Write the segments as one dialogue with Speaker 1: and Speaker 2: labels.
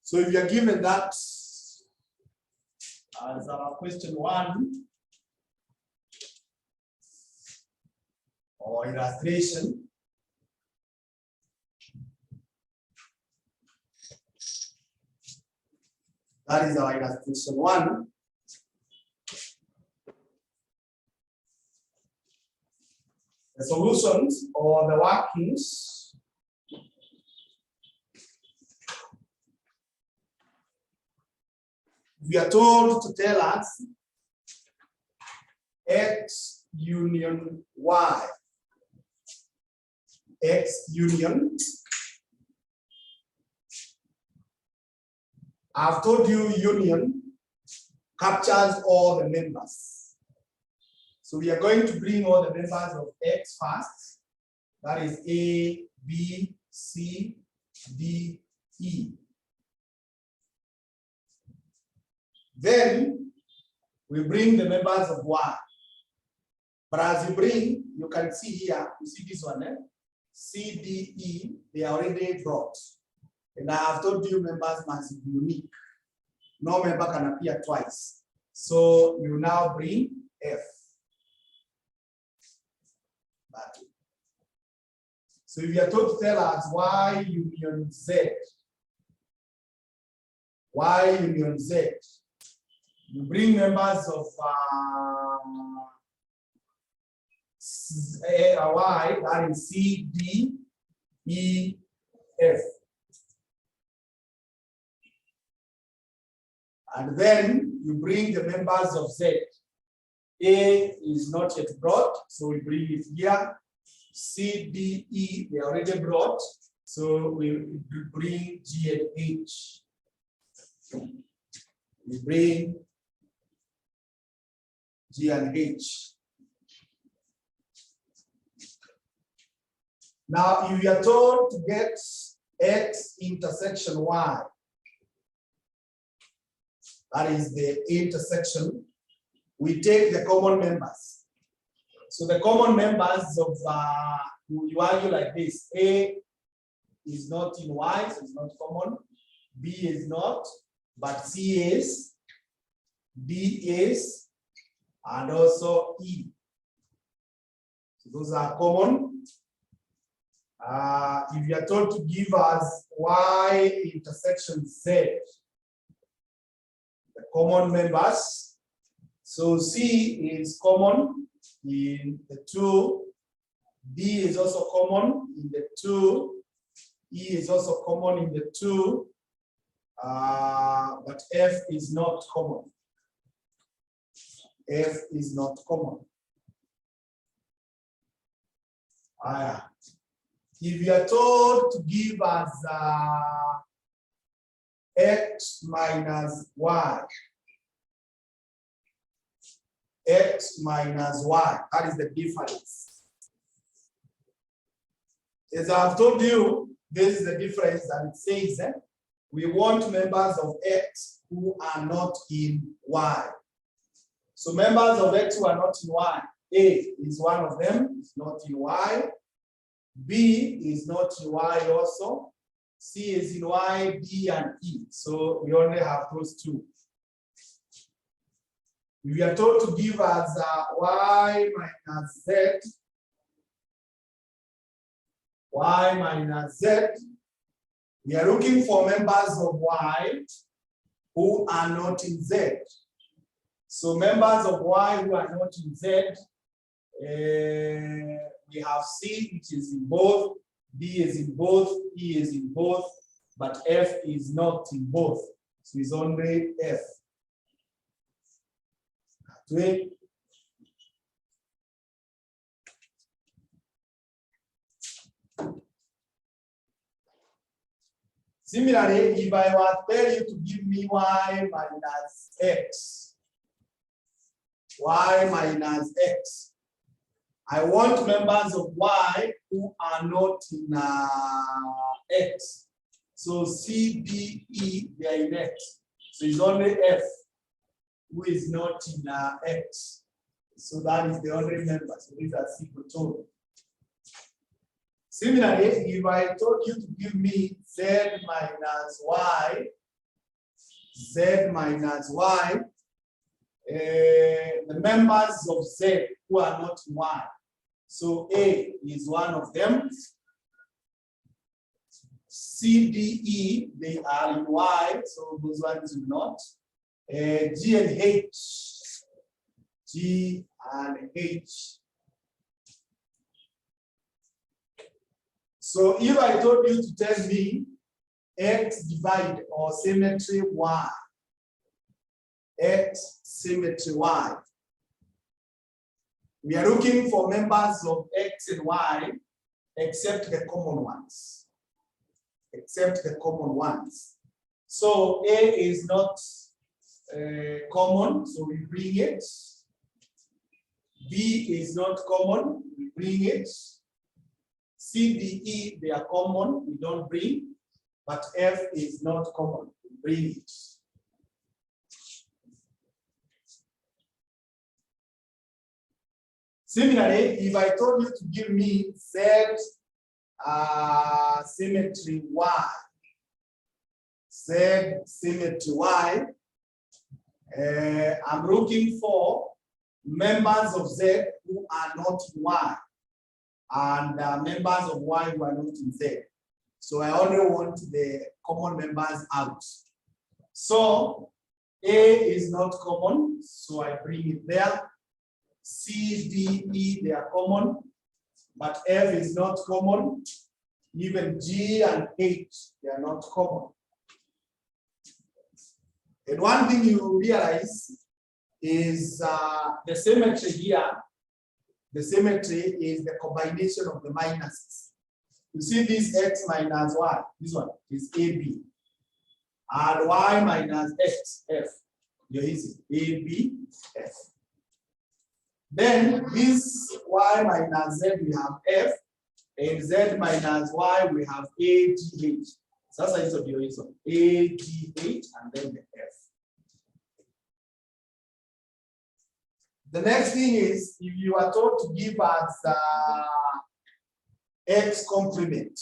Speaker 1: So if you are given that as our question 1 or illustration, that is our illustration 1. The solutions or the workings we are told to tell us X union Y. X union. I've told you union captures all the members. So we are going to bring all the members of X first. That is A, B, C, D, E. Then we bring the members of Y. But as you bring, you can see here, you see this one, C, D, E, they are already brought. And I have told you members must be unique. No member can appear twice. So you now bring F. So if you are told to tell us Y union Z, Y union Z, you bring members of Y, that is C, D, E, F. And then you bring the members of Z. A is not yet brought, so we bring it here. C, D, E, they are already brought, so we bring G and H. We bring G and H. Now, if you are told to get X intersection Y, that is the intersection, we take the common members. So the common members of, you argue like this: A is not in Y, so it's not common. B is not, but C is, D is, and also E. So those are common. If you are told to give us Y intersection Z, the common members, so C is common in the 2, D is also common in the 2, E is also common in the 2, but F is not common. F is not common. If you are told to give us X minus Y, X minus Y, that is the difference. As I've told you, this is the difference that it says we want members of X who are not in Y. So members of X who are not in Y, A is one of them, is not in Y. B is not in Y also. C is in Y, D, and E. So we only have those two. We are told to give us Y minus Z, Y minus Z. We are looking for members of Y who are not in Z. So members of Y who are not in Z, we have C, which is in both, D is in both, E is in both, but F is not in both. So it's only F. Okay. Similarly, if I were to tell you to give me Y minus X, Y minus X, I want members of Y who are not in X. So C, D, E, they are in X. So it's only F who is not in X. So that is the only member. So these are simple total. Similarly, if I told you to give me Z minus Y, Z minus Y, the members of Z who are not in Y. So A is one of them. C, D, E, they are in Y, so those ones will not. G and H, G and H. So if I told you to tell me X divide or symmetry Y, X symmetry Y, we are looking for members of X and Y except the common ones. Except the common ones. So A is not common, so we bring it. B is not common, we bring it. C, D, E, they are common, we don't bring. But F is not common, we bring it. Similarly, if I told you to give me Z symmetry Y, Z symmetry Y, I'm looking for members of Z who are not in Y, and members of Y who are not in Z. So I only want the common members out. So A is not common, so I bring it there. C, D, E, they are common, but F is not common. Even G and H, they are not common. And one thing you realize is the symmetry here. The symmetry is the combination of the minuses. You see this X minus Y, this one is AB. And Y minus X, F. You're easy, AB, F. Then this Y minus Z, we have F. And Z minus Y, we have AGH. So that's how it's AGH and then the F. The next thing is, if you are told to give us X complement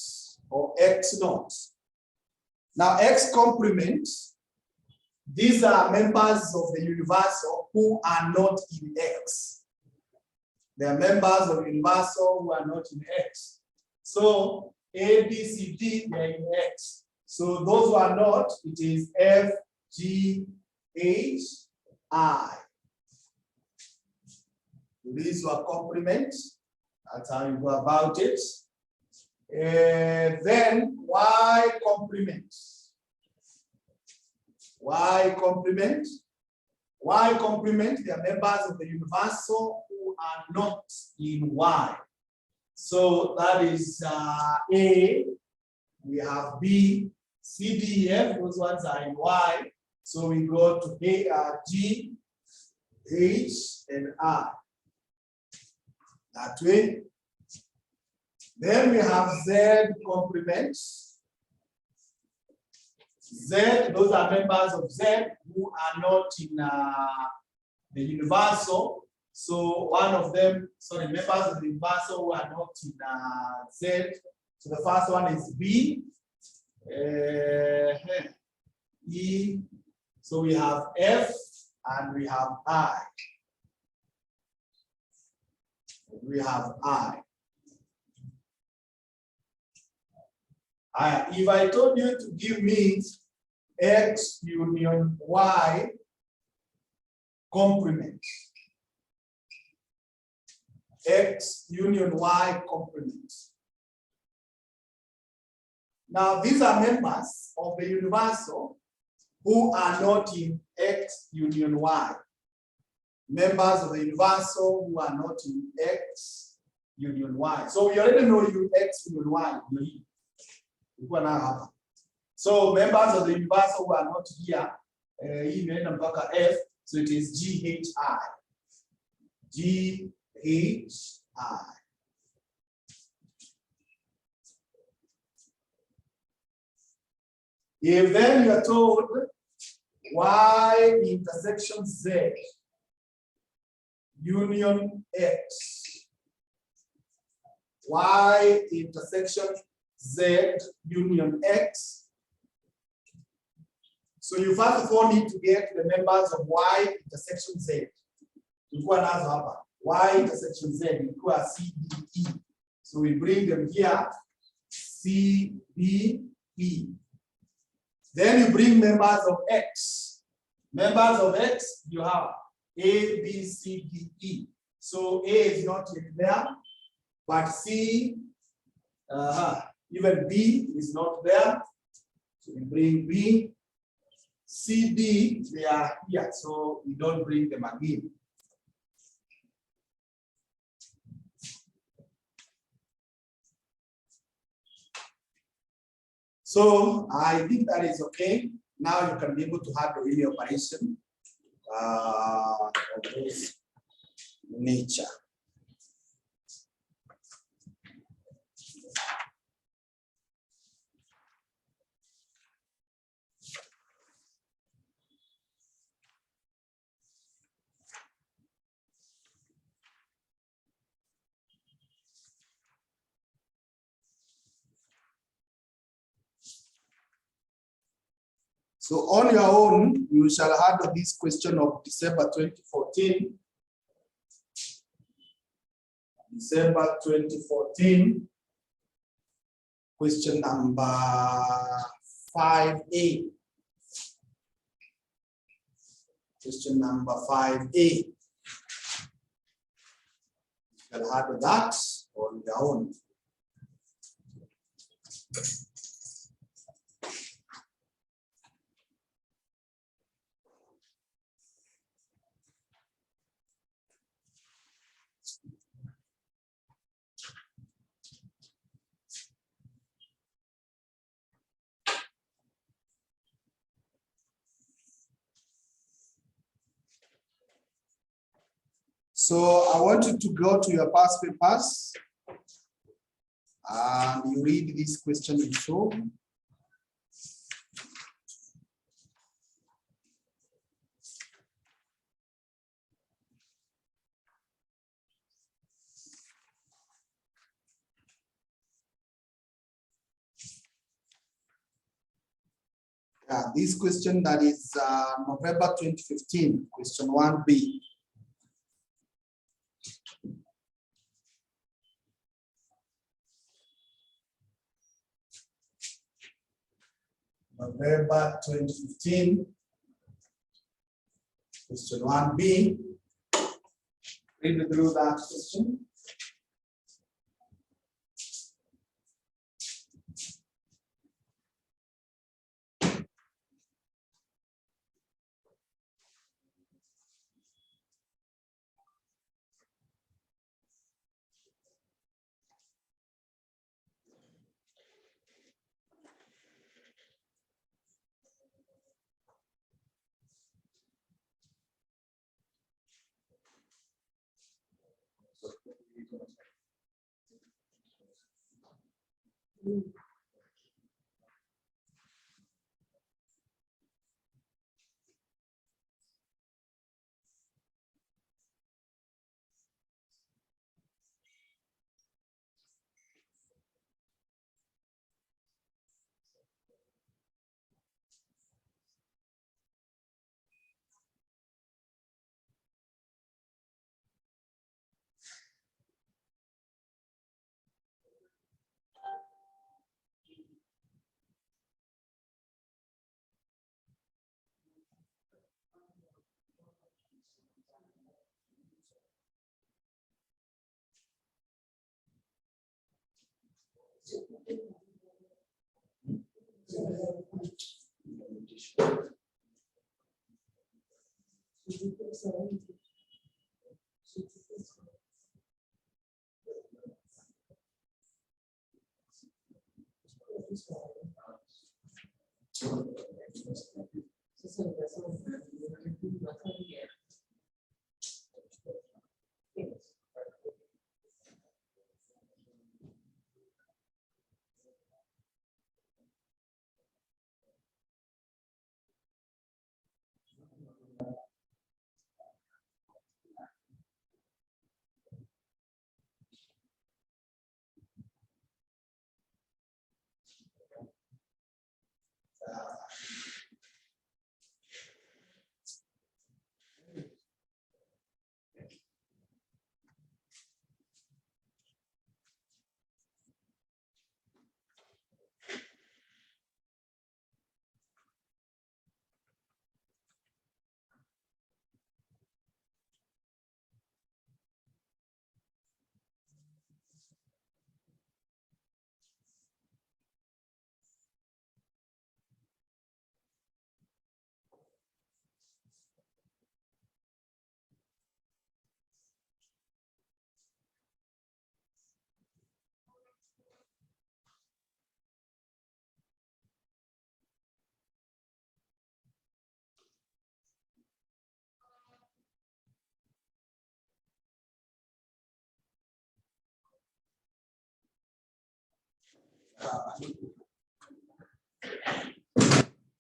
Speaker 1: or X naught. Now, X complement, these are members of the universal who are not in X. They are members of the universal who are not in X. So A, B, C, D, they are in X. So those who are not, it is F, G, H, I. These were complement. That's how you go about it. Then Y complement. Y complement. Y complement, they are members of the universal who are not in Y. So that is A, we have B, C, D, E, F, those ones are in Y. So we go to A, G, H, and I. That way. Then we have Z complement. Z, those are members of Z who are not in the universal. So one of them, sorry, members of the universal who are not in Z. So the first one is B, E. So we have F and we have I. We have I. If I told you to give me X union Y complement, X union Y complement. Now, these are members of the universal who are not in X union Y. Members of the universal who are not in X union Y. So we already know you X union Y. So members of the universal who are not here, F, so it is GHI. GHI. If then you are told Y intersection Z union X, Y intersection Z union X. So you first of all need to get the members of Y intersection Z. Tulikuwa nazo hapa. Y intersection Z ilikuwa C, D, E. So we bring them here, C, D, E. Then you bring members of X. Members of X, you have A, B, C, D, E. So A is not yet there, but C, even B is not there. So we bring B, C, D, they are here, so we don't bring them again. So I think that is okay. Now you can be able to have the really operation of this nature. So on your own, you shall handle this question of December 2014. December 2014, question number 5A. Question number 5A. You shall handle that on your own. So I want you to go to your past papers and you read this question in show. This question that is November 2015, question 1B. November 2015, question 1B. Read through that question.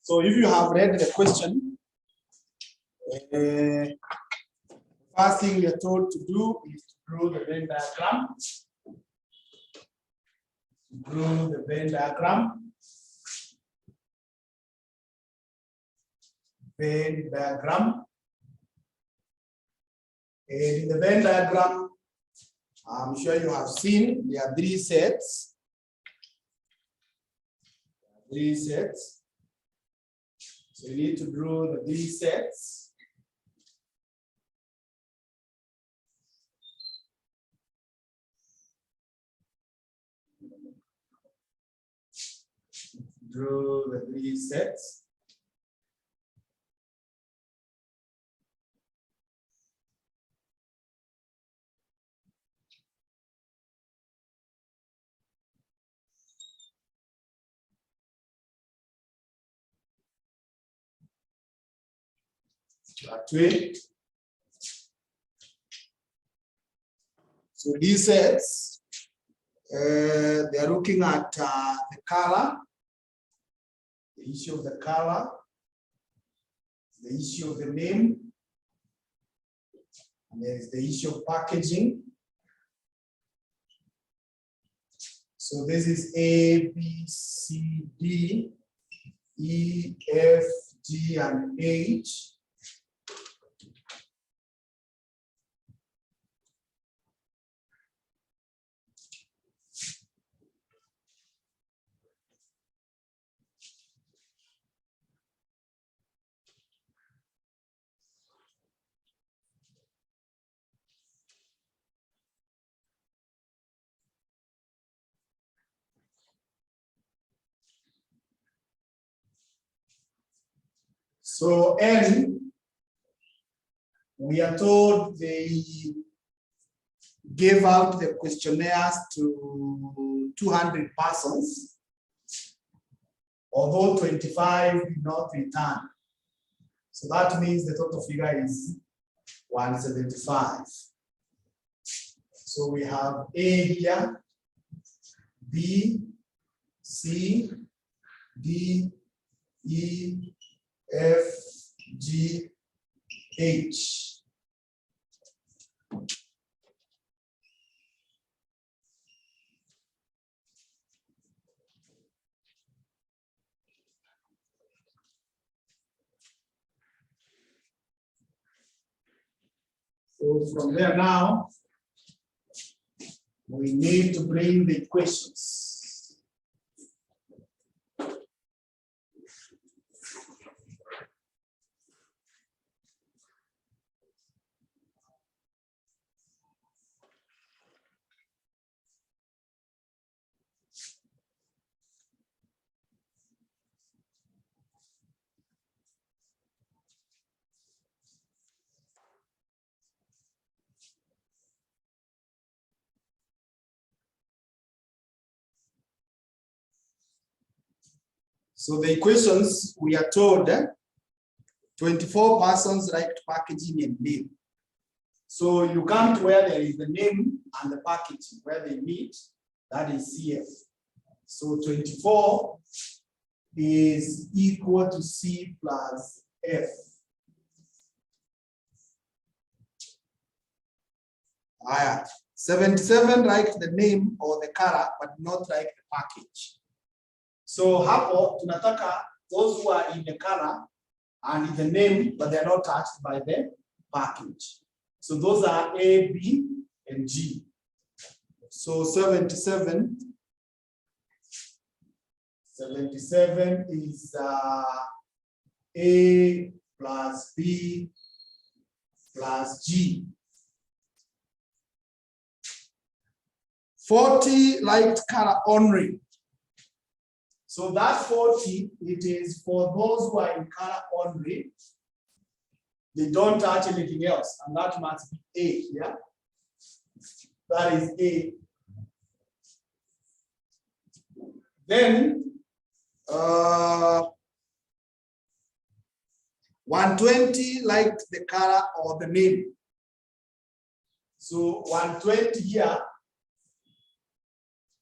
Speaker 1: So if you have read the question, first thing we are told to do is to draw the Venn diagram. Draw the Venn diagram. Venn diagram. And in the Venn diagram, I'm sure you have seen there are three sets. Three sets. So you need to draw the three sets. Draw the three sets. That way. So these sets, they are looking at the color, the issue of the color, the issue of the name, and there is the issue of packaging. So this is A, B, C, D, E, F, G, and H. So N, we are told they gave out the questionnaires to 200 persons, although 25 did not return. So that means the total figure is 175. So we have A here, B, C, D, E, F, G, H. So from there now, we need to bring the equations. So the equations, we are told 24 persons liked packaging and name. So you come to where there is the name and the packaging, where they meet, that is CF. So 24 is equal to C plus F. 77 liked the name or the color, but not like the package. So hapo tunataka those who are in the color and in the name, but they are not touched by the package. So those are A, B, and G. So 77 is A plus B plus G. 40 liked color only. So that 40, it is for those who are in color only. They don't touch anything else, and that must be A, yeah? That is A. Then 120 liked the color or the name. So 120 here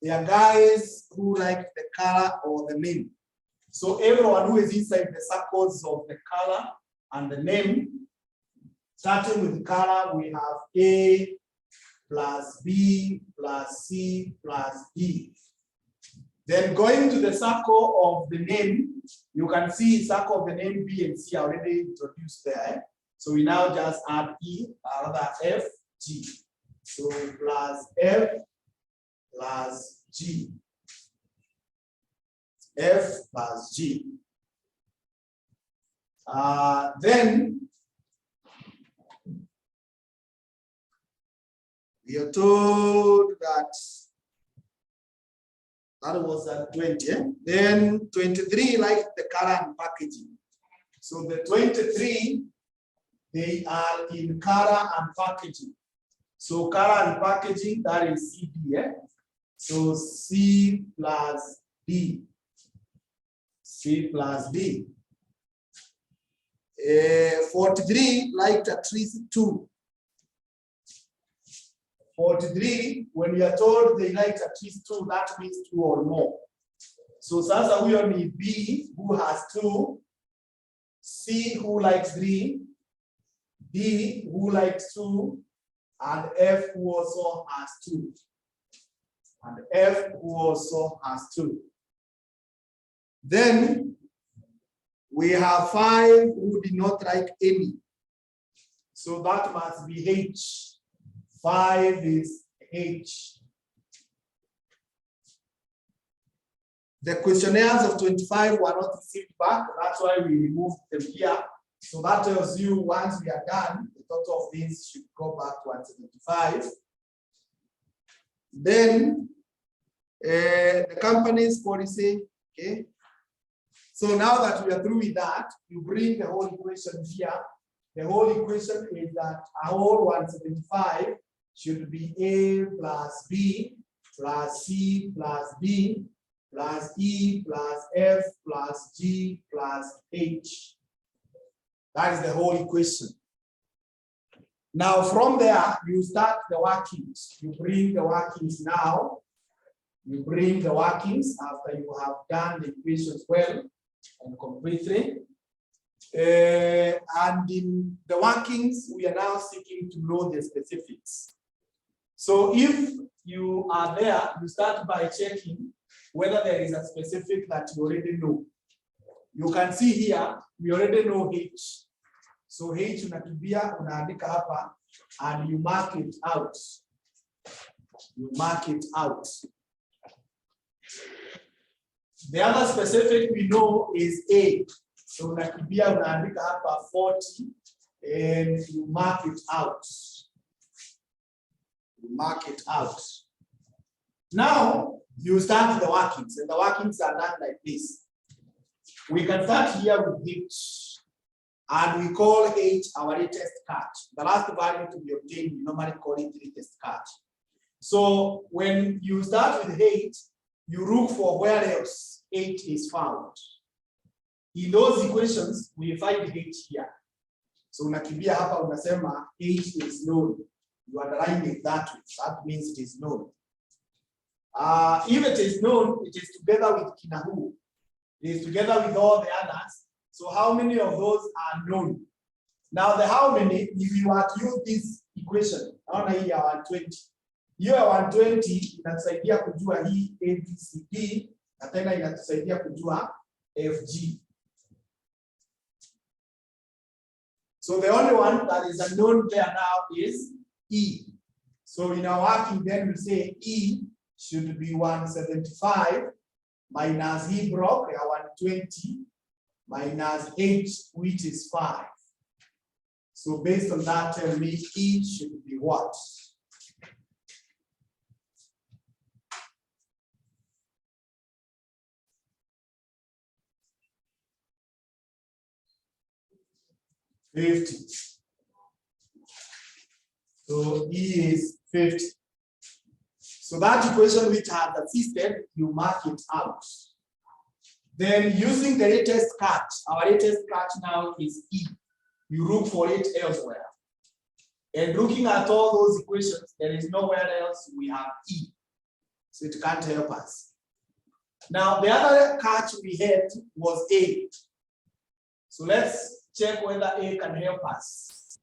Speaker 1: There are guys who like the color or the name. So everyone who is inside the circles of the color and the name, starting with the color, we have A plus B plus C plus D. Then going to the circle of the name, you can see circle of the name B and C already introduced there. So we now just add E, rather F, G. So plus F plus G. F plus G. Then we are told that was at 20. Then 23, like the color and packaging. So the 23, they are in color and packaging. So color and packaging, that is CD. So C plus D. C plus D. 43, like at least 2. 43, when you are told they like at least 2, that means 2 or more. So sasa huyo ni B who has 2, C who likes 3, D who likes 2, and F who also has 2. And F who also has 2. Then we have 5 who did not like any. So that must be H. 5 is H. The questionnaires of 25 were not received back. That's why we removed them here. So that tells you once we are done, the total of these should go back to 175. Then the company's policy, okay. So now that we are through with that, you bring the whole equation here. The whole equation is that a whole 175 should be A plus B plus C plus D plus E plus F plus G plus H. That is the whole equation. Now from there, you start the workings. You bring the workings now. You bring the workings after you have done the equations well and completely. And in the workings, we are now seeking to know the specifics. So if you are there, you start by checking whether there is a specific that you already know. You can see here, we already know H. So H unakimbia, unaandika hapa, and you mark it out. You mark it out. The other specific we know is A. So unakimbia, unaandika hapa 40, and you mark it out. Mark it out. Now you start the workings, and the workings are done like this. We can start here with H, and we call H our retest cut. The last value to be obtained, we normally call it retest cut. So when you start with H, you look for where else H is found. In those equations, we find H here. So unakimbia hapa unasema H is known. You underline it that way. That means it is known. If it is known, it is together with Kinahu. It is together with all the others. So how many of those are known? Now the how many, if you were to use this equation, naona hii ya 120. Hiyo ya 120 inatusaidia kujua hii ABCD, na tena inatusaidia kujua FG. So the only one that is unknown there now is E. So in our working, then we say E should be 175 minus E block 120 minus H, which is 5. So based on that, tell me E should be what? $50. So E is 50. So that equation which has assisted, you mark it out. Then using the latest cut, our latest cut now is E. You look for it elsewhere. And looking at all those equations, there is nowhere else we have E. So it can't help us. Now, the other catch we had was A. So let's check whether A can help us.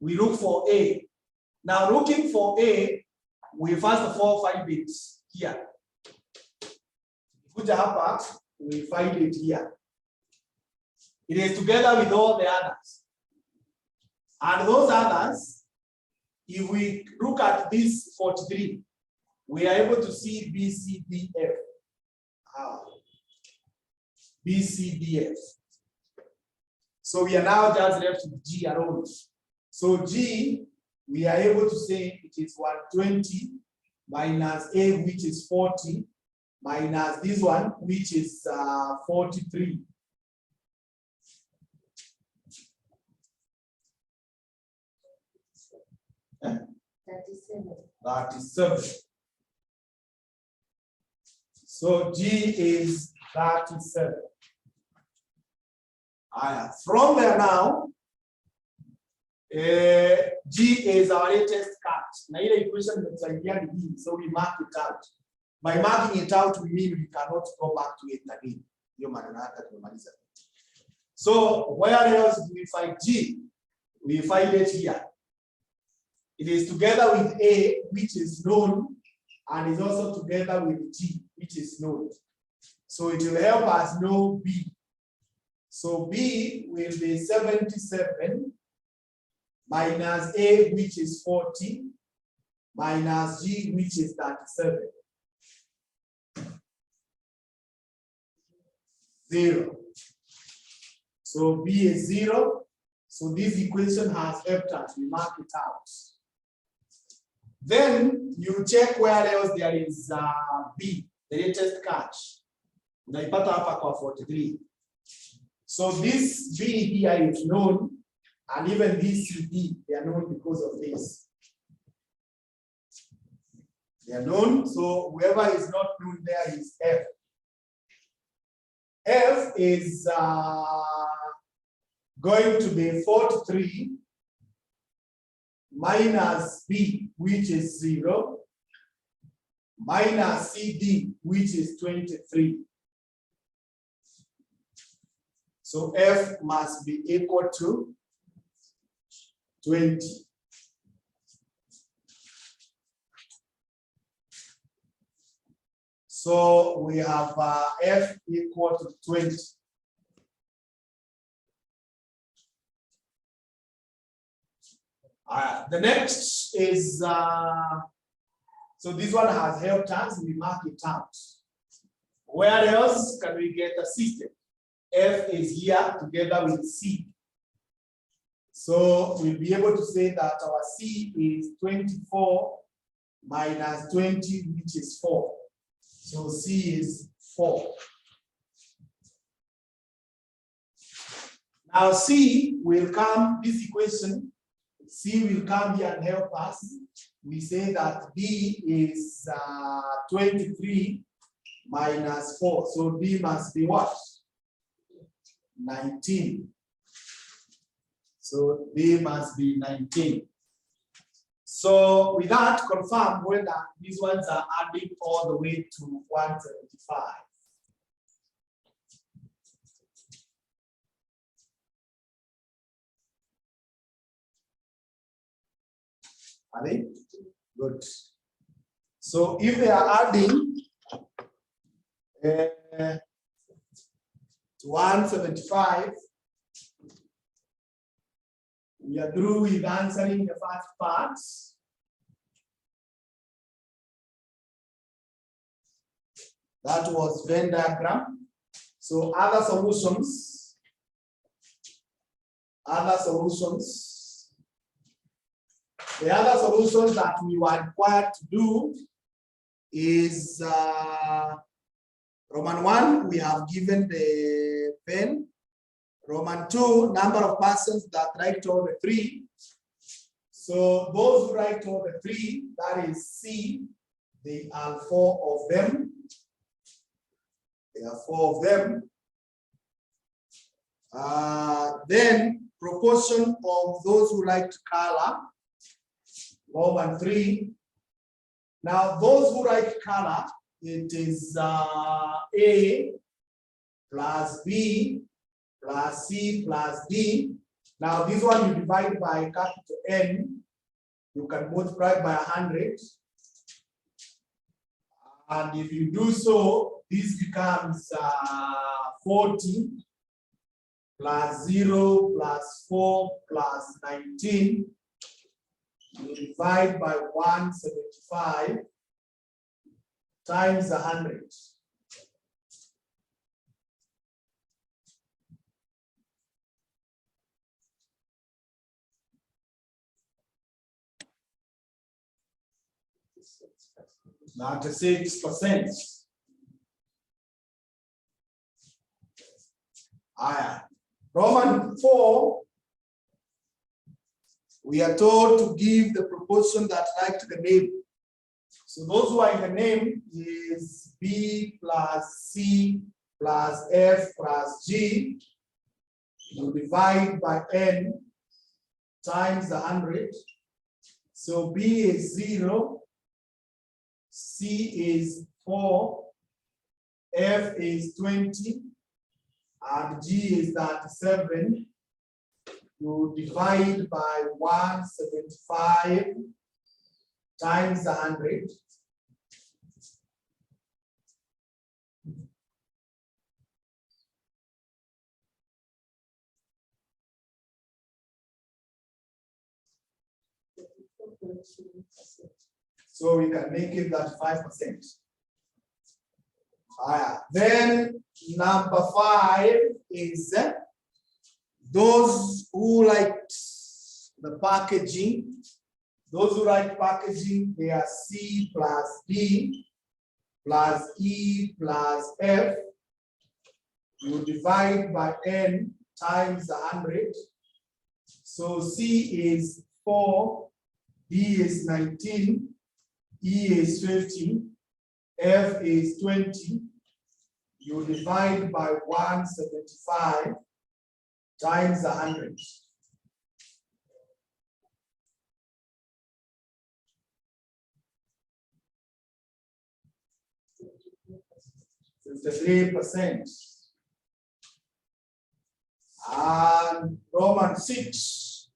Speaker 1: We look for A. Now, looking for A, we first of all find it here. Put up, we find it here. It is together with all the others. And those others, if we look at this 43, we are able to see B, C, D, F. B, C, D, F. So we are now just left with G alone. So G, we are able to say it is 120 minus A, which is 40, minus this one, which is 43. Eh? 37. So G is 37. From there now, G is our latest cut. Now, the equation that's again B, so we mark it out. By marking it out, we mean we cannot go back to it again. So where else do we find G? We find it here. It is together with A, which is known, and is also together with G, which is known. So it will help us know B. So B will be 77 minus A, which is 40, minus G, which is 37. 0. So B is 0. So this equation has helped us. We mark it out. Then you check where else there is B, the latest catch. Unaipata hapa kwa 43. So this B here is known, and even this CD, they are known because of this. They are known, so whoever is not known there is F. F is going to be 43 minus B, which is 0, minus CD, which is 23. So F must be equal to 20. So we have F equal to 20. The next is, so this one has helped us, we mark it out. Where else can we get a system? F is here together with C. So we'll be able to say that our C is 24 minus 20, which is 4. So C is 4. Now C will come, this equation, C will come here and help us. We say that D is 23 minus 4. So D must be what? 19. So D must be 19. So with that, confirm whether these ones are adding all the way to 175. Are they? Good. So if they are adding to 175, we are through with answering the first part. That was Venn diagram. So other solutions. The other solutions that we were required to do is Roman 1, we have given the pen. Roman 2, number of persons that write all the 3. So those who write all the 3, that is C, there are 4 of them. There are 4 of them. Then proportion of those who like to color, Roman 3. Now, those who write color, it is A plus B plus C plus D. Now, this one you divide by capital N, you can multiply by 100. And if you do so, this becomes 40 plus 0 plus 4 plus 19. You divide by 175 times 100. Now to 6%. Roman 4, we are told to give the proportion that like to the name. So those who are in the name is B plus C plus F plus G. You divide by N times 100. So B is 0, C is 4, F is 20, and G is 37. You divide by 175 times 100. So we can make it that 5%. Then number 5 is those who like the packaging. Those who like packaging, they are C plus D plus E plus F. You divide by N times 100. So C is 4, D is 19, E is 50, F is 20. You divide by 175 times 100. %. And Roman 6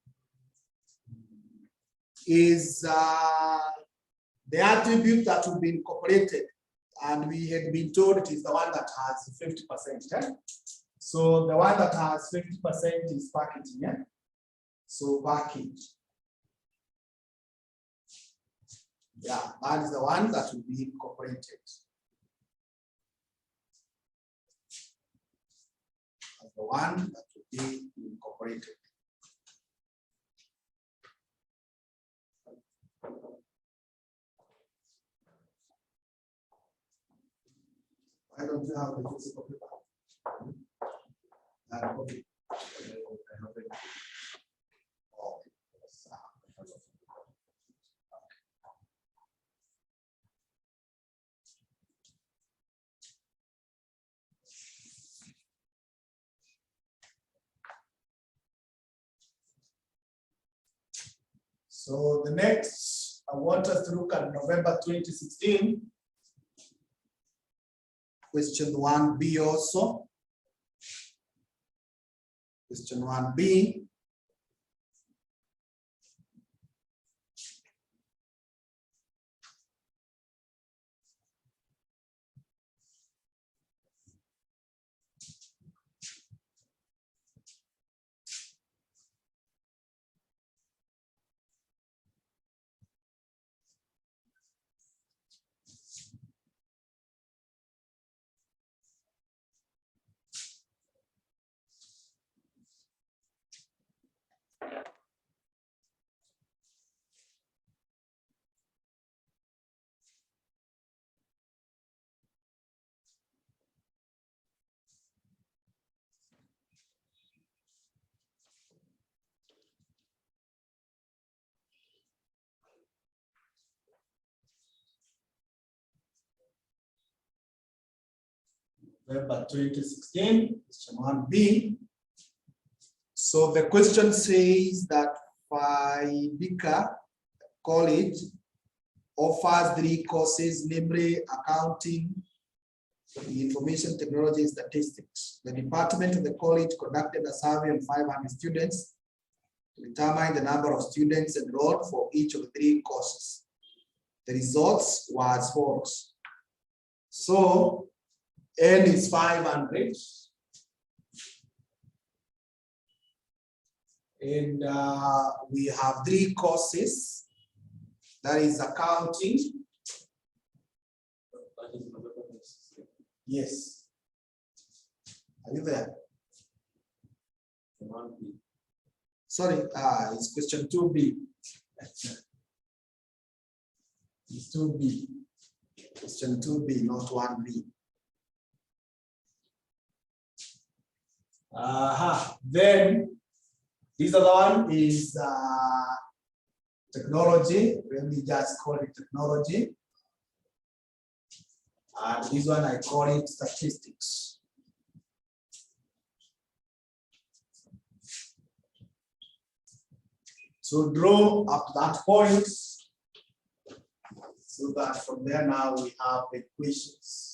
Speaker 1: is the attribute that will be incorporated, and we had been told it is the one that has 50%. Eh? So the one that has 50% is packaging. Eh? So package. Yeah, that is the one that will be incorporated. That's the one that will be incorporated. I don't have the physical paper. Okay. So the next, I want us to look at November 2016. Question 1B also. Question 1B. November 2016, question 1B. So the question says that Phi Bika College offers 3 courses, namely accounting, information technology, and statistics. The department of the college conducted a survey on 500 students to determine the number of students enrolled for each of the 3 courses. The results were as follows. So N is 500. And we have 3 courses. That is accounting. Yes. Are you there? Sorry, it's question 2B. It's 2B. Question 2B, not 1B. Then this other one is technology. Let me just call it technology. And this one I call it statistics. So draw up to that point, so that from there now we have equations.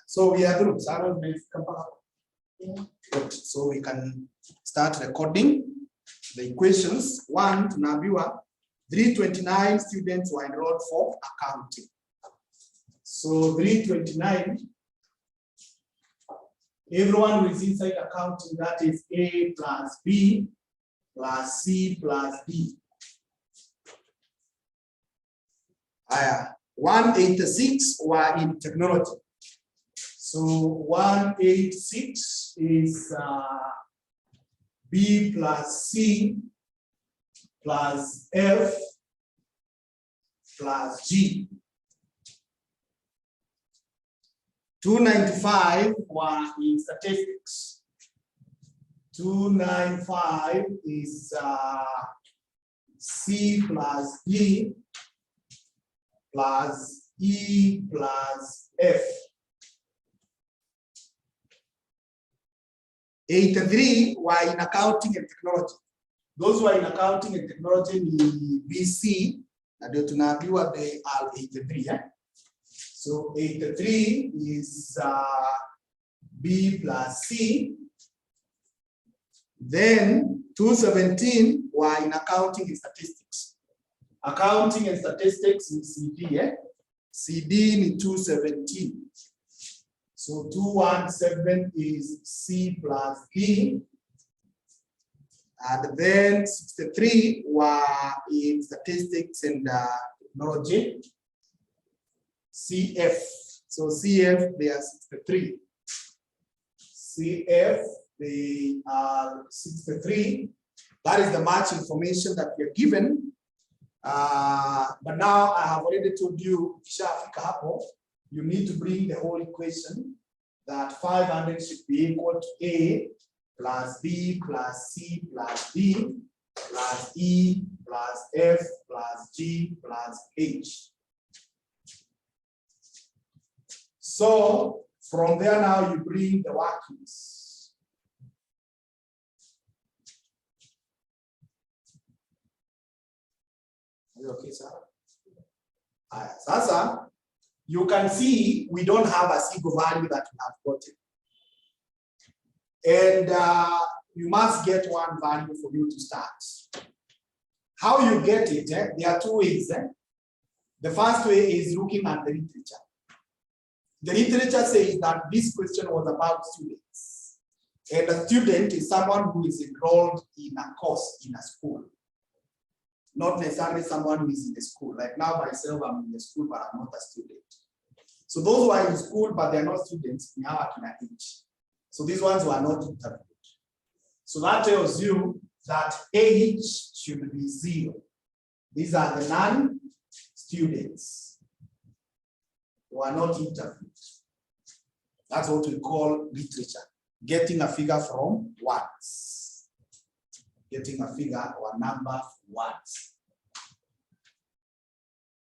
Speaker 1: So we are through. So we can start recording the equations. One, tunaambiwa 329 students were enrolled for accounting. So 329, everyone who is inside accounting, that is A plus B plus C plus D. 186 were in technology. So 186 is B plus C plus F plus G. 295 were in statistics. 295 is C plus D plus E plus F. 83 were in accounting and technology. Those who are in accounting and technology ni BC, na ndio tunaambiwa they are 83. So 83 is B plus C. Then 217 were in accounting and statistics. Accounting and statistics is CD. CD ni 217. So 217 is C plus D. And then 63 were in statistics and technology. CF. So CF, they are 63. CF, they are 63. That is the match information that we are given. But now I have already told you, you need to bring the whole equation that 500 should be equal to A plus B plus C plus D plus E plus F plus G plus H. So from there now you bring the workings. Are you okay, sir? Sasa, you can see we don't have a single value that we have gotten. And you must get one value for you to start. How you get it, there are two ways. The first way is looking at the literature. The literature says that this question was about students. And a student is someone who is enrolled in a course in a school. Not necessarily someone who is in the school. Like now myself, I'm in the school, but I'm not a student. So those who are in school, but they're not students, we have a age. So these ones were not interviewed. So that tells you that age should be 0. These are the non-students who are not interviewed. That's what we call literature. Getting a figure from words. Getting a figure or a number from words.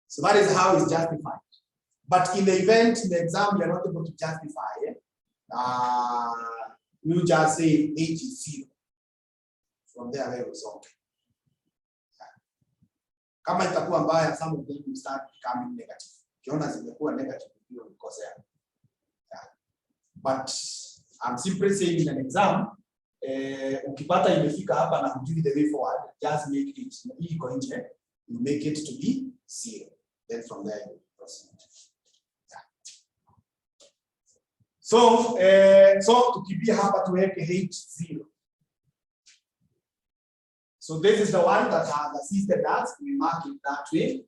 Speaker 1: So that is how it's justified. But in the event, in the exam, you're not able to justify it. You just say age is 0. From there, it was okay. Kama itakuwa mbaya, some of them will start becoming negative. Kiona zimekuwa negative, because but I'm simply saying in an exam, ukipata imefika hapa na hujui the way forward, just make it, you make it to be 0. Then from there you proceed. So tukibia hapa tuweke H0. So this is the one that has assisted us. We mark it that way.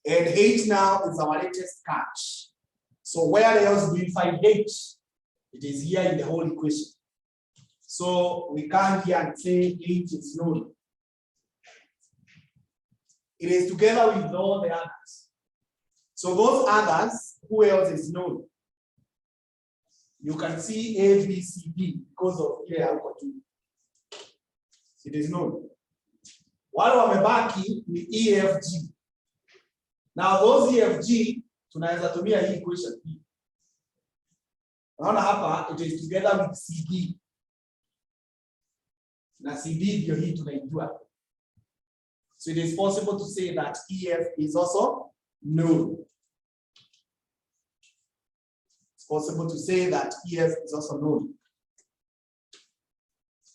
Speaker 1: And H now is our latest catch. So where else do we find H? It is here in the whole equation. So we come here and say H is known. It is together with all the others. So those others, who else is known? You can see A, B, C, D because of here. It is known. Wale wamebaki ni E, F, G. Now those E, F, G, tunaweza tumia hii equation hii. Unaona hapa, it is together with CD. Na CD ndio hii tunaijua. So it is possible to say that EF is also known. it's possible to say that EF is also known.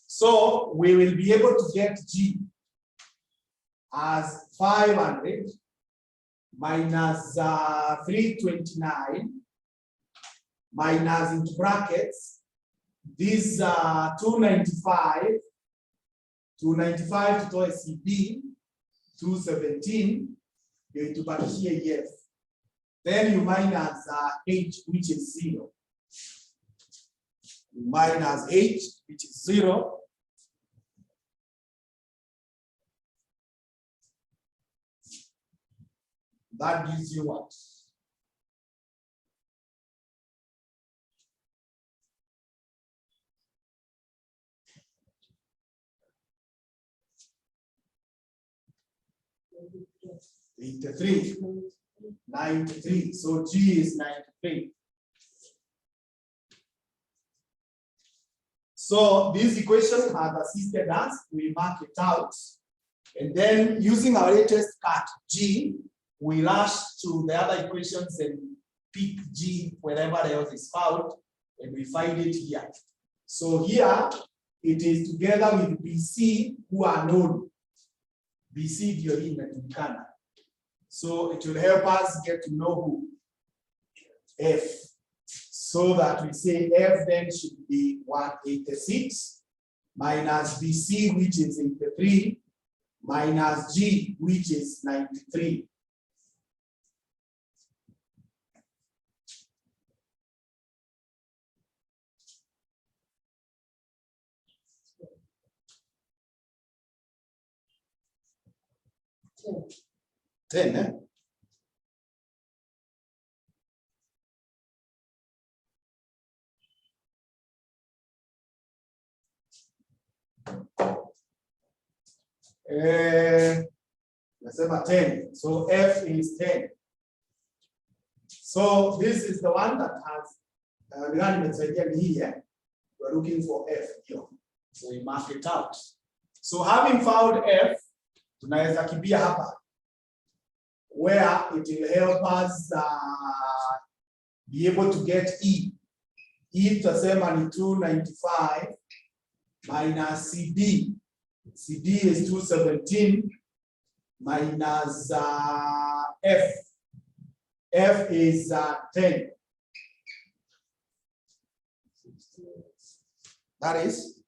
Speaker 1: So we will be able to get G as 500 minus 329 minus into brackets, these 295 to CB, 217, you're to partition EF. Then you minus H, which is 0. You minus H, which is 0. That gives you what? $83, 93. So G is 93. So this equation has assisted us. We mark it out, and then using our latest cut G, we rush to the other equations and pick G wherever else is found, and we find it here. So here it is together with BC, who are known. BC ndio hii inajulikana. So it will help us get to know who? F. So that we say F then should be 186 minus BC, which is 83, minus G, which is 93. Ten, eh? Let's say 10. So F is 10. So this is the one that has here. We're looking for F here. So we mark it out. So having found F, tunaweza kimbia hapa, where it will help us be able to get E. E tutasema ni 295 minus CD. CD is 217 minus F. F is 10. That is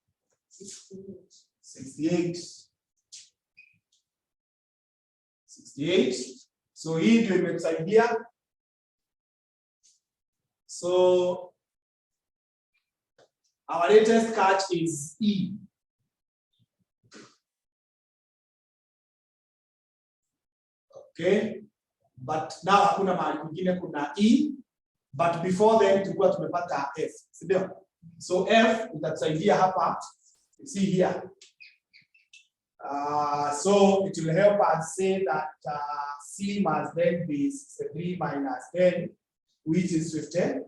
Speaker 1: 68. 68. So hii ndio imetusaidia. So our latest catch is E. Okay, but now hakuna mahali kwingine kuna E, but before then tulikuwa tumepata F, sio? So F itatusaidia hapa, you see here. So it will help us say that C must then be 63 minus 10, which is 53.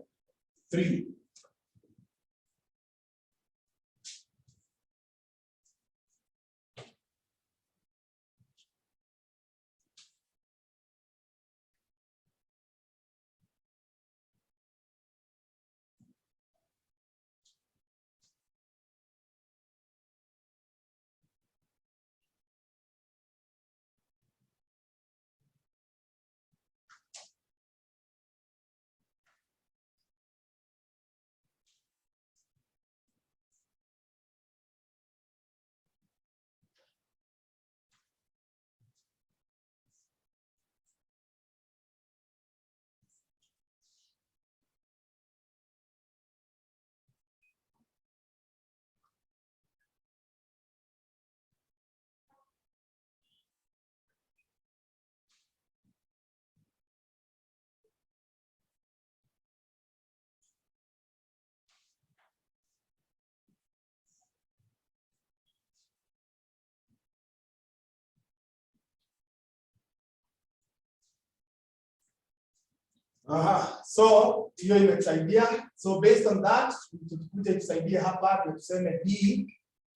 Speaker 1: So hiyo imetusaidia. So based on that, tukuje tusaidia hapa tuseme D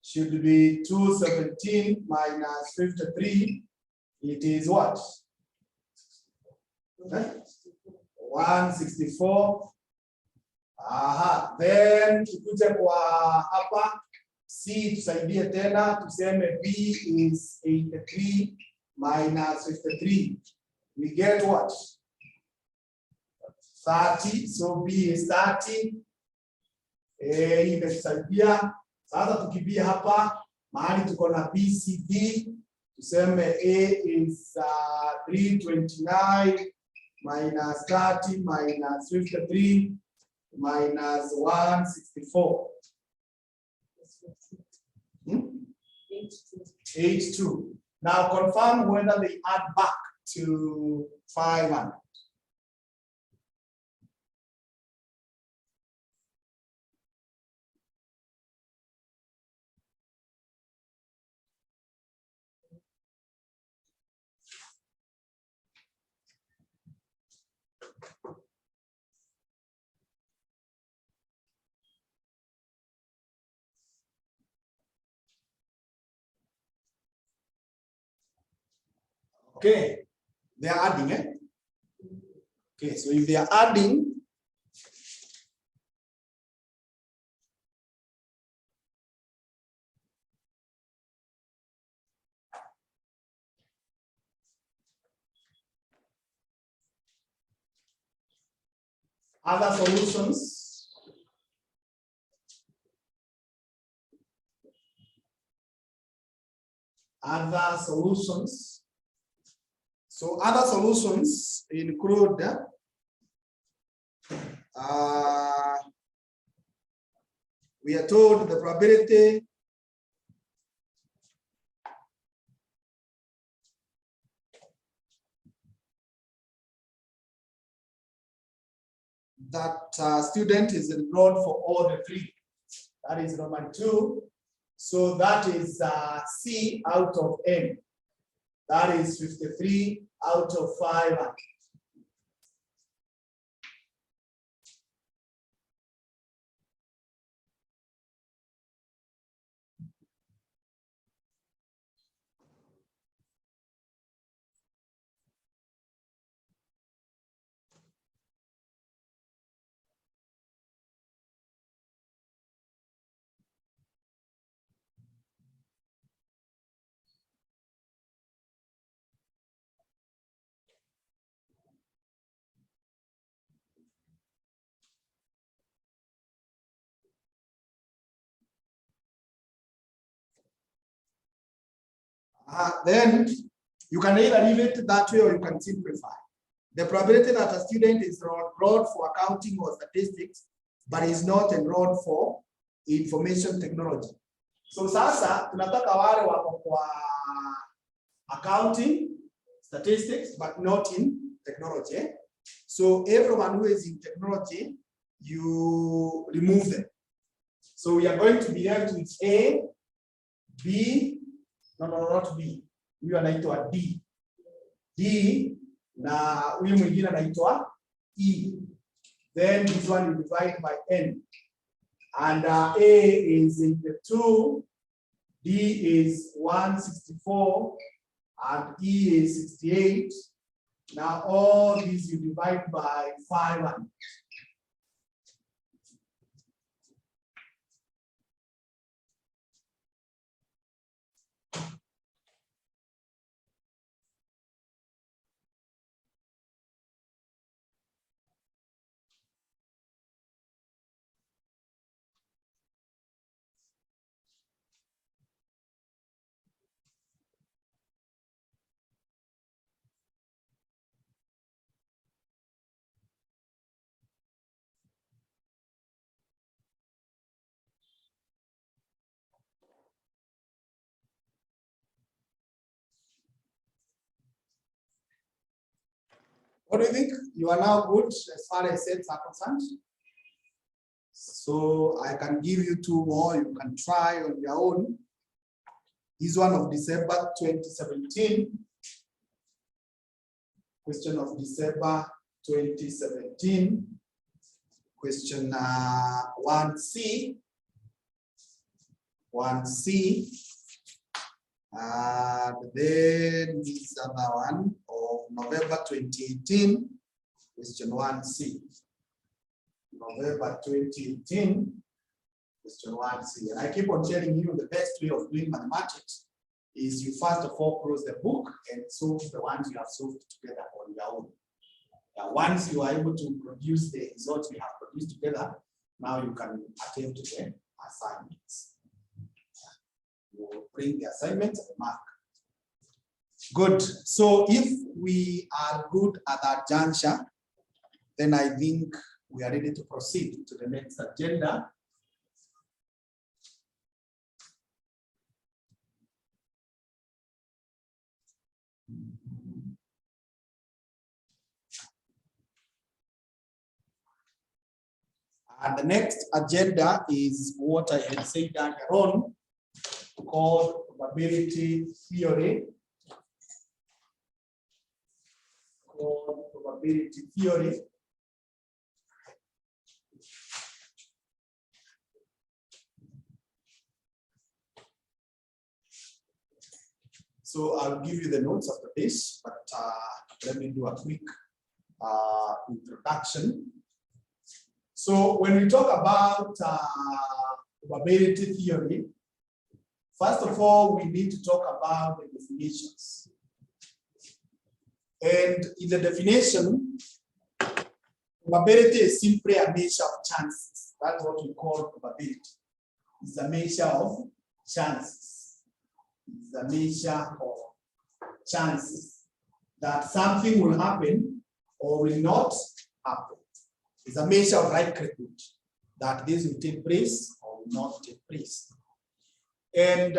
Speaker 1: should be 217 minus 53. It is what? 164 Aha, then tukuje kwa hapa C, tusaidie tena, tuseme B is 83 minus 53. We get what? 30, so B is 30. Imetusaidia. Sasa tukibia hapa, mahali tuko na BCD, tuseme A is 329 minus 30 minus 53 minus 164. 82. Now confirm whether they add back to 500. Okay, they are adding it. Okay, so if they are adding, other solutions. Other solutions. So other solutions include we are told the probability that student is enrolled for all the three. That is Roman 2. So that is C out of N. That is 53 out of 500. Then you can either leave it that way or you can simplify. The probability that a student is enrolled for accounting or statistics, but is not enrolled for information technology. So sasa tunataka wale wako kwa accounting, statistics, but not in technology. So everyone who is in technology, you remove them. So we are going to be left with A, B, no, not B. Huyu anaitwa D. D na huyu mwingine anaitwa E. Then this one you divide by N. And A is 82, D is 164, and E is 68. Now all these you divide by 500. What do you think? You are now good as far as sets are concerned. So I can give you two more. You can try on your own. This one of December 2017. Question of December 2017. Question 1C. 1C. And then this other one of November 2018, question 1C. November 2018, question 1C. And I keep on telling you the best way of doing mathematics is you first of all close the book and solve the ones you have solved together on your own. Once you are able to produce the results we have produced together, now you can attempt the assignments. You will bring the assignments and the mark. Good. So if we are good at that juncture, then I think we are ready to proceed to the next agenda. And the next agenda is what I had said earlier on, called probability theory. So I'll give you the notes after this, but let me do a quick introduction. So when we talk about probability theory, first of all, we need to talk about the definitions. And in the definition, probability is simply a measure of chances. That's what we call probability. It's a measure of chances. It's a measure of chances that something will happen or will not happen. It's a measure of likelihood that this will take place or will not take place. And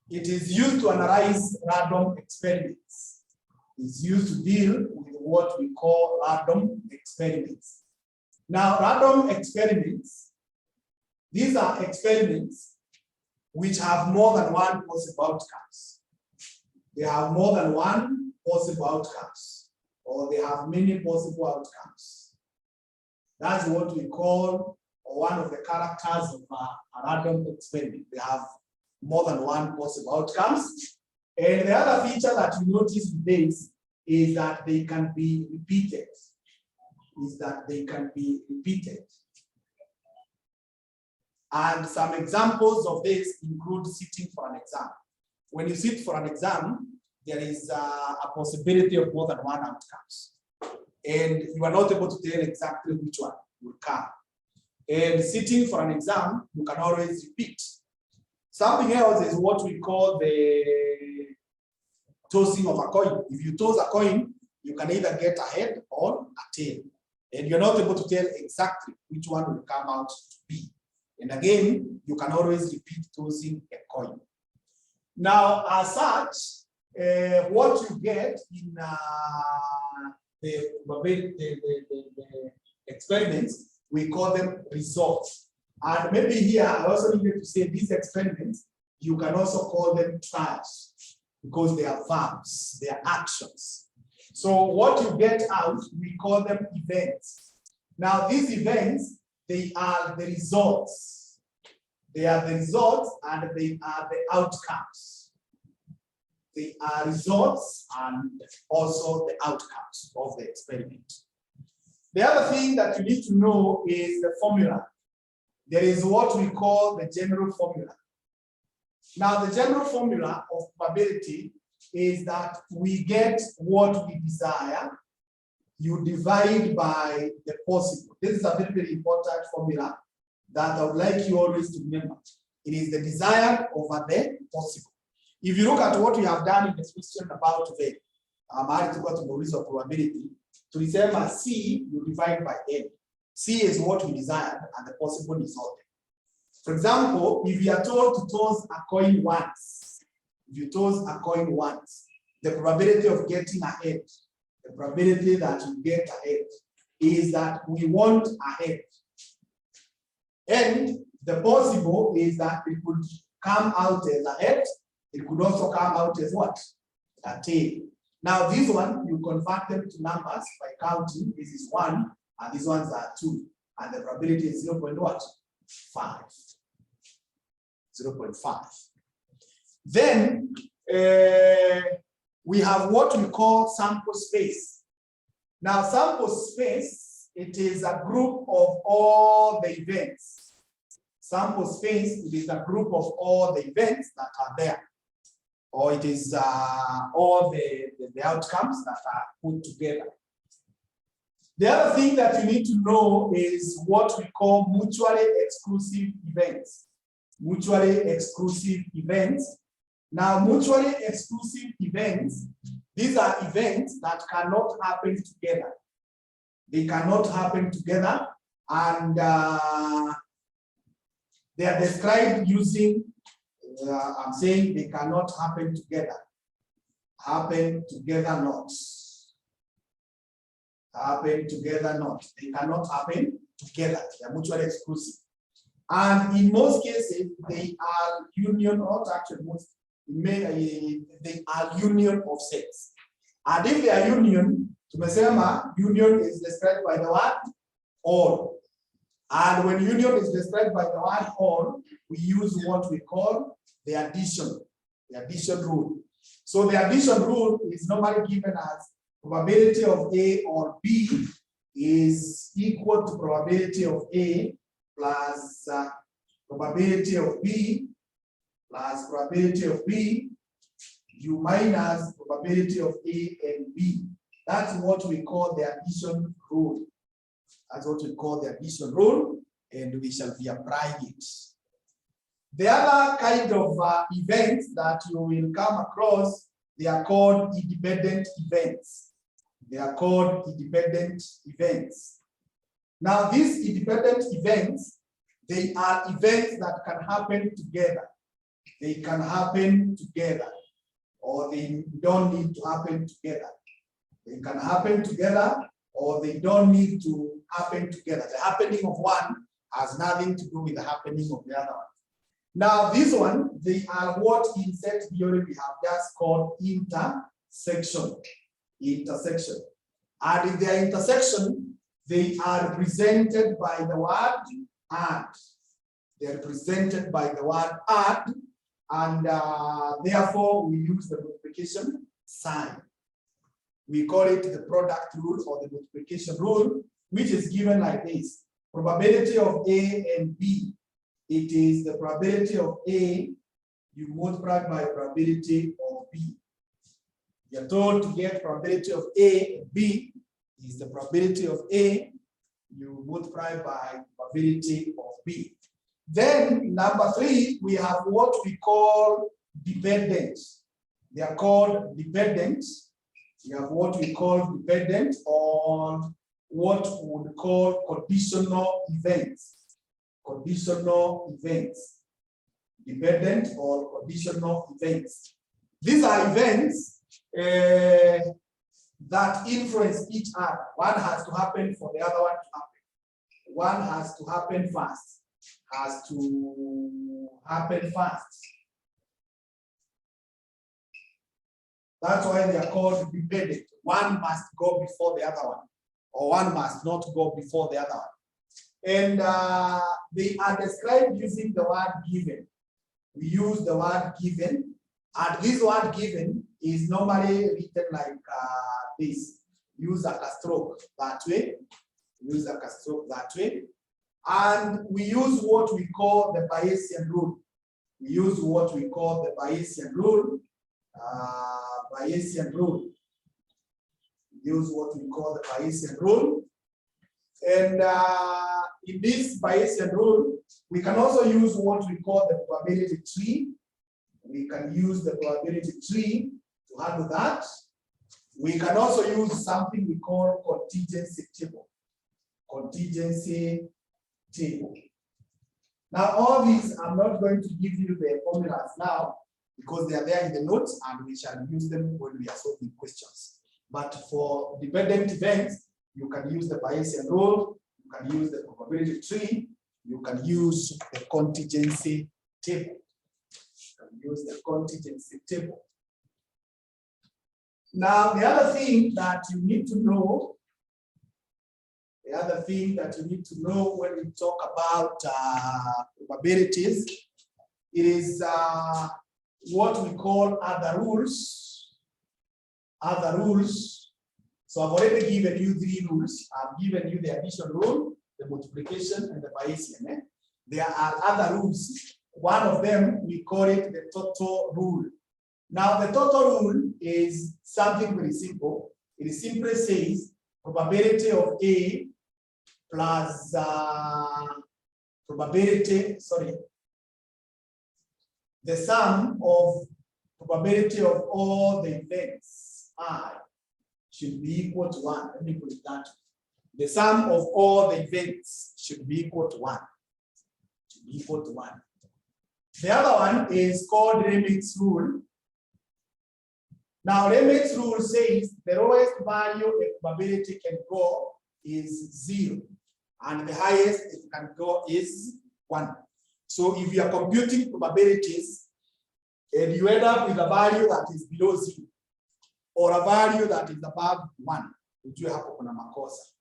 Speaker 1: it is used to analyze random experiments. It's used to deal with what we call random experiments. Now, random experiments, these are experiments which have more than one possible outcomes. They have more than one possible outcomes, or they have many possible outcomes. That's what we call, or one of the characters of a random experiment. They have more than one possible outcomes. And the other feature that you notice with this is that they can be repeated. And some examples of this include sitting for an exam. When you sit for an exam, there is a possibility of more than one outcomes. And you are not able to tell exactly which one will come. And sitting for an exam, you can always repeat. Something else is what we call the tossing of a coin. If you toss a coin, you can either get a head or a tail. And you're not able to tell exactly which one will come out to be. And again, you can always repeat tossing a coin. Now, as such, what you get in the experiments, we call them results. And maybe here, I also needed to say these experiments, you can also call them trials because they are verbs, they are actions. So what you get out, we call them events. Now these events, they are the results. They are the results and they are the outcomes. They are results and also the outcomes of the experiment. The other thing that you need to know is the formula. There is what we call the general formula. Now, the general formula of probability is that we get what we desire, you divide by the possible. This is a very, very important formula that I would like you always to remember. It is the desired over the possible. If you look at what we have done in this question about Venn, probability, to resemble C, you divide by N. C is what we desired and the possible is not there. For example, if you are told to toss a coin once, if you toss a coin once, the probability of getting ahead, the probability that you get ahead is that we want ahead. And the possible is that it could come out as a head, it could also come out as what? A tail. Now this one, you convert them to numbers by counting. This is 1, and these ones are 2. And the probability is 0.5. 0.5. Then we have what we call sample space. Now sample space it is a group of all the events. Sample space, it is a group of all the events that are there. Or it is all the outcomes that are put together. The other thing that you need to know is what we call mutually exclusive events. Mutually exclusive events. Now, mutually exclusive events, these are events that cannot happen together. They cannot happen together, and they are described using, I'm saying they cannot happen together. Happen together not. Happen together not. They cannot happen together. They are mutually exclusive. And in most cases, they are union, not actually most, they are union of sets. And if they are union, union is described by the word all. And when union is described by the word all, we use what we call the addition rule. So the addition rule is normally given as probability of A or B is equal to probability of A plus probability of B plus probability of B, U minus probability of A and B. That's what we call the addition rule. That's what we call the addition rule, and we shall be applying it. The other kind of events that you will come across, they are called independent events. They are called independent events. Now, these independent events, they are events that can happen together. They can happen together, or they don't need to happen together. They can happen together, or they don't need to happen together. The happening of one has nothing to do with the happening of the other one. Now, this one, they are what in set theory we have just called intersection. Intersection. And in their intersection, they are represented by the word and. They are represented by the word and therefore we use the multiplication sign. We call it the product rule or the multiplication rule, which is given like this. Probability of A and B. It is the probability of A, you multiply by probability of B. You're told to get probability of A and B is the probability of A, you multiply by probability of B. Then number 3, we have what we call dependent. They are called dependent. We have what we call dependent on what we would call conditional events. Conditional events. Dependent or conditional events. These are events that influence each other. One has to happen for the other one to happen. One has to happen fast. Has to happen fast. That's why they are called dependent. One must go before the other one, or one must not go before the other one. And they are described using the word given. We use the word given, and this word given is normally written like this. Use a stroke that way. Use a stroke that way. And we use what we call the Bayesian rule. We use what we call the Bayesian rule. Bayesian rule. We use what we call the Bayesian rule. And in this Bayesian rule, we can also use what we call the probability tree. We can use the probability tree to handle that. We can also use something we call contingency table. Contingency table. Now, all these, I'm not going to give you the formulas now because they are there in the notes and we shall use them when we are solving questions. But for dependent events, you can use the Bayesian rule, you can use the probability tree, you can use the contingency table. You can use the contingency table. Now, the other thing that you need to know, when we talk about probabilities is what we call other rules. Other rules. So I've already given you 3 rules. I've given you the addition rule, the multiplication, and the Bayesian. There are other rules. One of them, we call it the total rule. Now, the total rule is something very simple. It simply says probability of A plus the sum of probability of all the events I should be equal to 1. Let me put it that way. The sum of all the events should be equal to 1. Should be equal to 1. The other one is called Remit's rule. Now, Remit's rule says the lowest value a probability can go is 0, and the highest it can go is 1. So if you are computing probabilities and you end up with a value that is below 0 or a value that is above 1, ujue hapo kuna makosa.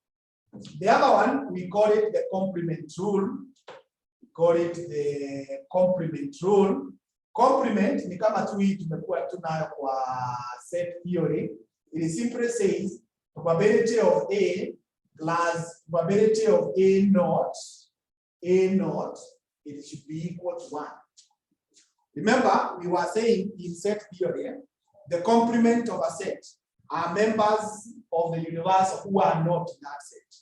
Speaker 1: The other one, we call it the complement rule. We call it the complement rule. Complement ni kama tu hii tumekuwa tunayo kwa set theory. It simply says probability of A plus probability of A naught, it should be equal to 1. Remember, we were saying in set theory, the complement of a set are members of the universe who are not in that set.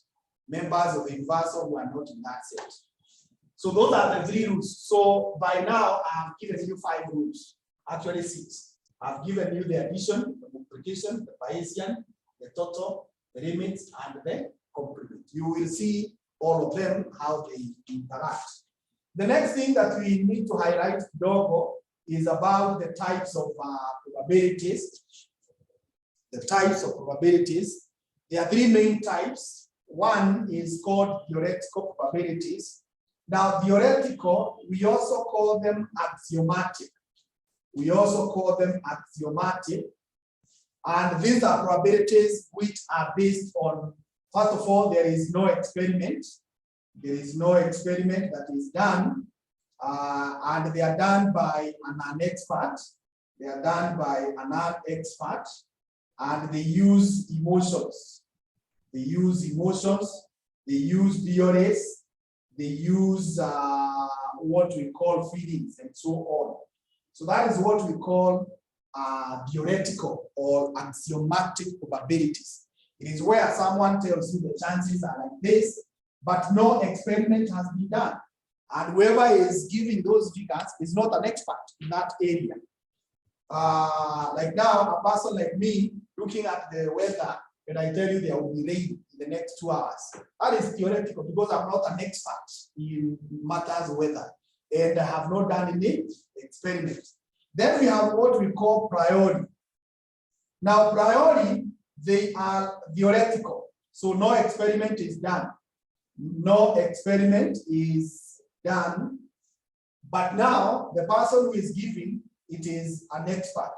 Speaker 1: Members of the universe who are not in that set. So those are the 3 rules. So by now, I've given you 5 rules, actually 6. I've given you the addition, the multiplication, the Bayesian, the total, the limits, and the complement. You will see all of them, how they interact. The next thing that we need to highlight, Dogo, is about the types of probabilities. The types of probabilities. There are 3 main types. One is called theoretical probabilities. Now, theoretical, we also call them axiomatic. We also call them axiomatic. And these are probabilities which are based on, first of all, there is no experiment. There is no experiment that is done. And they are done by an expert. They are done by an expert. And they use emotions. They use emotions. They use theories. They use what we call feelings and so on. So that is what we call theoretical or axiomatic probabilities. It is where someone tells you the chances are like this, but no experiment has been done. And whoever is giving those figures is not an expert in that area. Like now, a person like me looking at the weather, and I tell you there will be rain in the next 2 hours. That is theoretical because I'm not an expert in matters of weather and I have not done any experiment. Then we have what we call priori. Now, priori, they are theoretical. So no experiment is done. No experiment is done. But now, the person who is giving, it is an expert.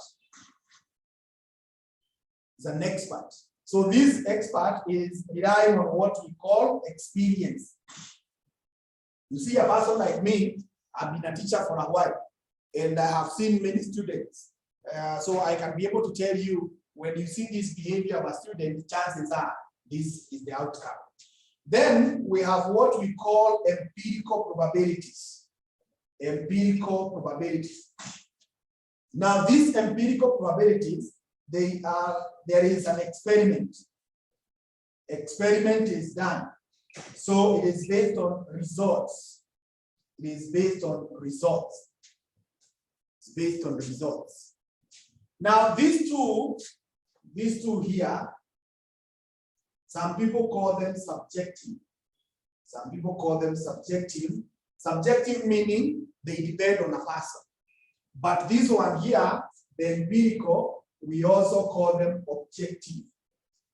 Speaker 1: It's an expert. So this expert is relying on what we call experience. You see, a person like me, I've been a teacher for a while, and I have seen many students. So I can be able to tell you, when you see this behavior of a student, chances are this is the outcome. Then we have what we call empirical probabilities. Empirical probabilities. Now, these empirical probabilities, there is an experiment. Experiment is done. So it is based on results. It is based on results. It's based on results. Now, these two here, some people call them subjective. Some people call them subjective. Subjective meaning they depend on a person. But this one here, the empirical, we also call them objective.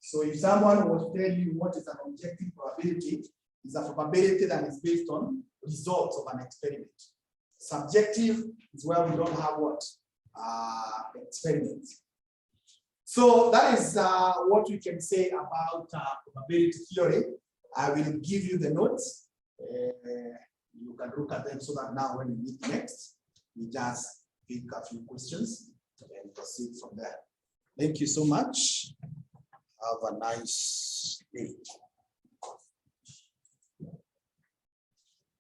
Speaker 1: So if someone will tell you what is an objective probability, it's a probability that is based on results of an experiment. Subjective is where we don't have what? Experiments. So that is what we can say about probability theory. I will give you the notes. You can look at them so that now when we meet next, we just pick a few questions and proceed from there. Thank you so much. Have a nice day.